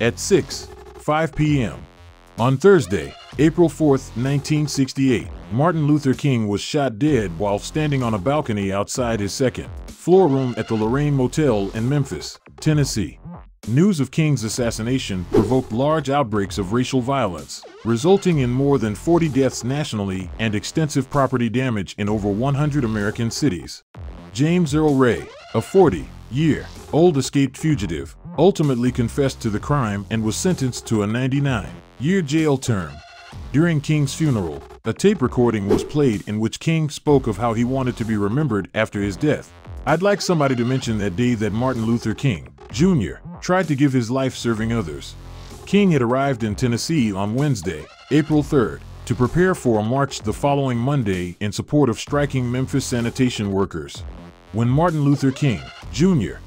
at 6:05 p.m. On Thursday, April 4, 1968, Martin Luther King was shot dead while standing on a balcony outside his second-floor room at the Lorraine Motel in Memphis, Tennessee. News of King's assassination provoked large outbreaks of racial violence, resulting in more than 40 deaths nationally and extensive property damage in over 100 American cities. James Earl Ray, a 40-year-old escaped fugitive, ultimately confessed to the crime and was sentenced to a 99-year jail term. During King's funeral, a tape recording was played in which King spoke of how he wanted to be remembered after his death. "I'd like somebody to mention that day that Martin Luther King, Jr. tried to give his life serving others." King had arrived in Tennessee on Wednesday, April 3rd, to prepare for a march the following Monday in support of striking Memphis sanitation workers. When Martin Luther King, Jr.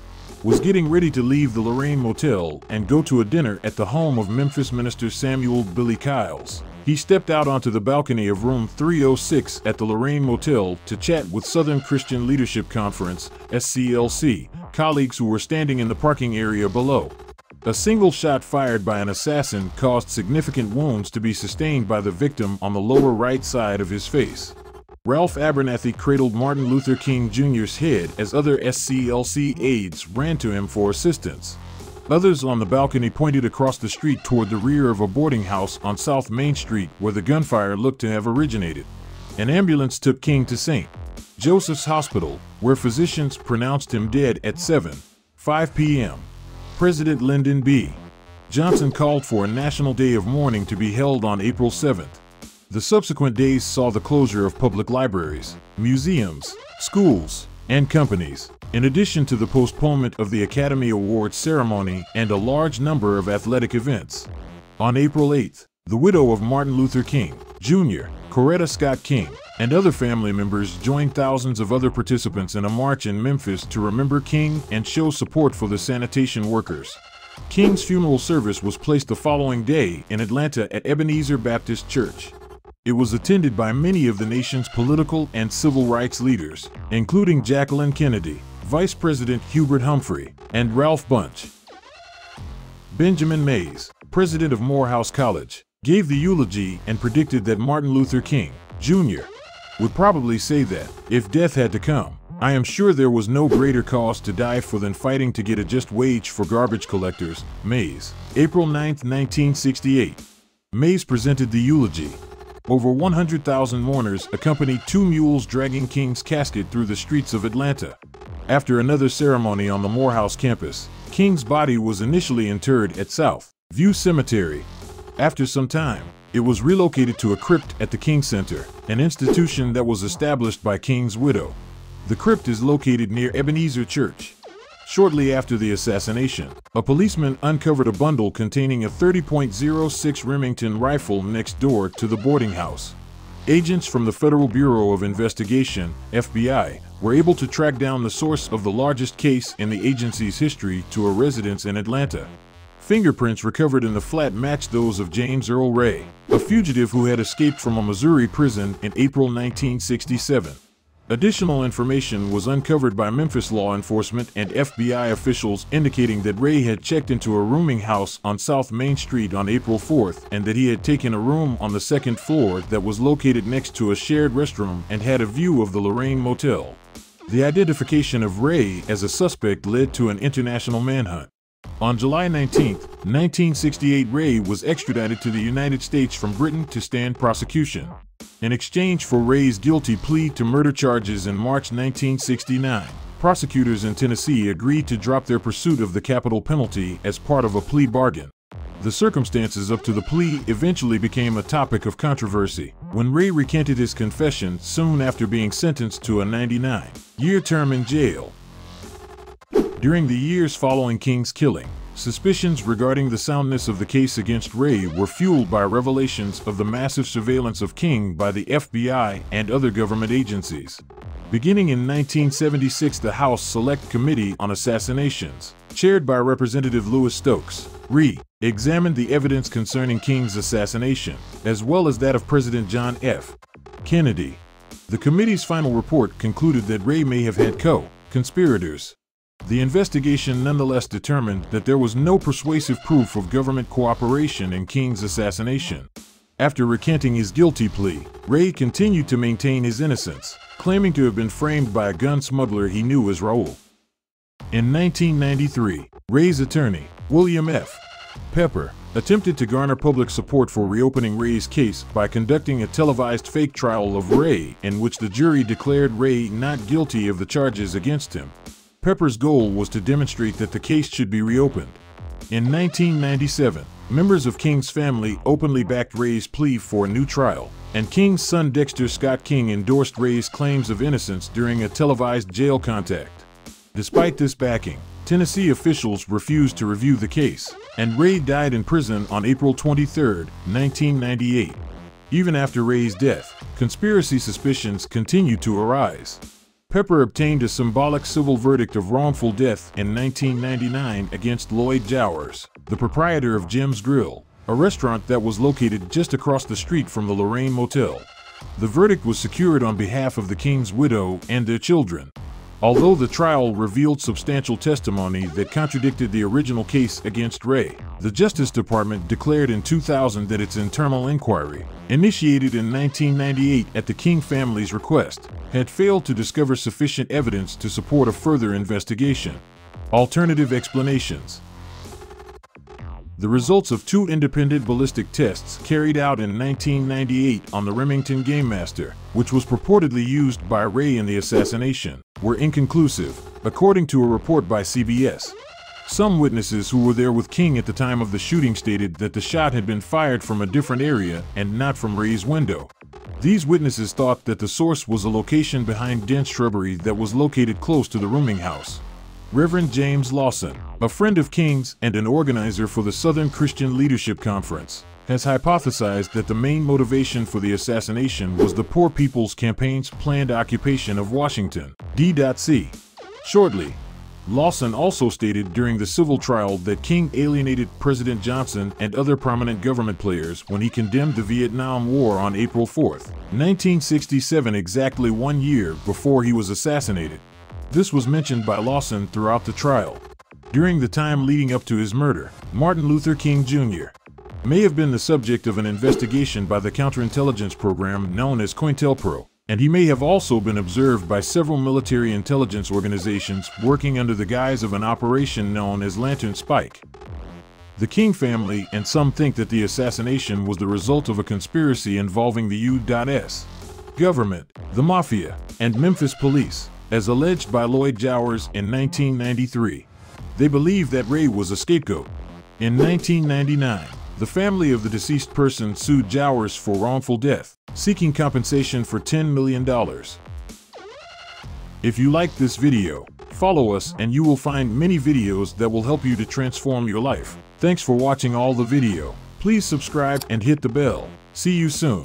was getting ready to leave the Lorraine Motel and go to a dinner at the home of Memphis minister Samuel Billy Kyles, he stepped out onto the balcony of room 306 at the Lorraine Motel to chat with Southern Christian Leadership Conference, SCLC, colleagues who were standing in the parking area below. A single shot fired by an assassin caused significant wounds to be sustained by the victim on the lower right side of his face. Ralph Abernathy cradled Martin Luther King Jr.'s head as other SCLC aides ran to him for assistance. Others on the balcony pointed across the street toward the rear of a boarding house on South Main Street where the gunfire looked to have originated. An ambulance took King to St. Joseph's Hospital, where physicians pronounced him dead at 7:05 p.m. President Lyndon B. Johnson called for a national day of mourning to be held on April 7th. The subsequent days saw the closure of public libraries, museums, schools, and companies, in addition to the postponement of the Academy Awards ceremony and a large number of athletic events. On April 8th, the widow of Martin Luther King, Jr., Coretta Scott King, and other family members joined thousands of other participants in a march in Memphis to remember King and show support for the sanitation workers. King's funeral service was placed the following day in Atlanta at Ebenezer Baptist Church. It was attended by many of the nation's political and civil rights leaders, including Jacqueline Kennedy, Vice President Hubert Humphrey, and Ralph Bunche. Benjamin Mays, president of Morehouse College, gave the eulogy and predicted that Martin Luther King, Jr. would probably say that, if death had to come, "I am sure there was no greater cause to die for than fighting to get a just wage for garbage collectors." Mays, April 9, 1968. Mays presented the eulogy. Over 100,000 mourners accompanied two mules dragging King's casket through the streets of Atlanta. After another ceremony on the Morehouse campus, King's body was initially interred at South View Cemetery. After some time, it was relocated to a crypt at the King Center, an institution that was established by King's widow. The crypt is located near Ebenezer Church. Shortly after the assassination, a policeman uncovered a bundle containing a .30.06 Remington rifle next door to the boarding house. Agents from the Federal Bureau of Investigation, FBI, were able to track down the source of the largest case in the agency's history to a residence in Atlanta. Fingerprints recovered in the flat matched those of James Earl Ray, a fugitive who had escaped from a Missouri prison in April 1967. Additional information was uncovered by Memphis law enforcement and FBI officials indicating that Ray had checked into a rooming house on South Main Street on April 4th and that he had taken a room on the second floor that was located next to a shared restroom and had a view of the Lorraine Motel. The identification of Ray as a suspect led to an international manhunt. On July 19, 1968, Ray was extradited to the United States from Britain to stand prosecution. In exchange for Ray's guilty plea to murder charges in March 1969, prosecutors in Tennessee agreed to drop their pursuit of the capital penalty as part of a plea bargain. The circumstances up to the plea eventually became a topic of controversy when Ray recanted his confession soon after being sentenced to a 99-year term in jail. During the years following King's killing, suspicions regarding the soundness of the case against Ray were fueled by revelations of the massive surveillance of King by the FBI and other government agencies. Beginning in 1976, the House Select Committee on Assassinations, chaired by Representative Louis Stokes, re-examined the evidence concerning King's assassination, as well as that of President John F. Kennedy. The committee's final report concluded that Ray may have had co-conspirators. The investigation nonetheless determined that there was no persuasive proof of government cooperation in King's assassination. After recanting his guilty plea, Ray continued to maintain his innocence, claiming to have been framed by a gun smuggler he knew as Raul. In 1993, Ray's attorney, William F. Pepper, attempted to garner public support for reopening Ray's case by conducting a televised fake trial of Ray in which the jury declared Ray not guilty of the charges against him. Pepper's goal was to demonstrate that the case should be reopened. In 1997, members of King's family openly backed Ray's plea for a new trial, and King's son Dexter Scott King endorsed Ray's claims of innocence during a televised jail contact. Despite this backing, Tennessee officials refused to review the case, and Ray died in prison on April 23, 1998. Even after Ray's death, conspiracy suspicions continued to arise. Pepper obtained a symbolic civil verdict of wrongful death in 1999 against Lloyd Jowers, the proprietor of Jim's Grill, a restaurant that was located just across the street from the Lorraine Motel. The verdict was secured on behalf of the King's widow and their children. Although the trial revealed substantial testimony that contradicted the original case against Ray, the Justice Department declared in 2000 that its internal inquiry, initiated in 1998 at the King family's request, had failed to discover sufficient evidence to support a further investigation. Alternative explanations. The results of two independent ballistic tests carried out in 1998 on the Remington Game Master, which was purportedly used by Ray in the assassination, were inconclusive, according to a report by CBS. Some witnesses who were there with King at the time of the shooting stated that the shot had been fired from a different area and not from Ray's window. These witnesses thought that the source was a location behind dense shrubbery that was located close to the rooming house. Reverend James Lawson, a friend of King's and an organizer for the Southern Christian Leadership Conference, has hypothesized that the main motivation for the assassination was the Poor People's Campaign's planned occupation of Washington, D.C. Shortly, Lawson also stated during the civil trial that King alienated President Johnson and other prominent government players when he condemned the Vietnam War on April 4, 1967, exactly 1 year before he was assassinated. This was mentioned by Lawson throughout the trial. During the time leading up to his murder, Martin Luther King Jr. may have been the subject of an investigation by the counterintelligence program known as COINTELPRO, and he may have also been observed by several military intelligence organizations working under the guise of an operation known as Lantern Spike. The King family and some think that the assassination was the result of a conspiracy involving the U.S. government, the Mafia, and Memphis police, as alleged by Lloyd Jowers in 1993. They believe that Ray was a scapegoat. In 1999, the family of the deceased person sued Jowers for wrongful death, seeking compensation for $10 million. If you liked this video, follow us and you will find many videos that will help you to transform your life. Thanks for watching all the video. Please subscribe and hit the bell. See you soon.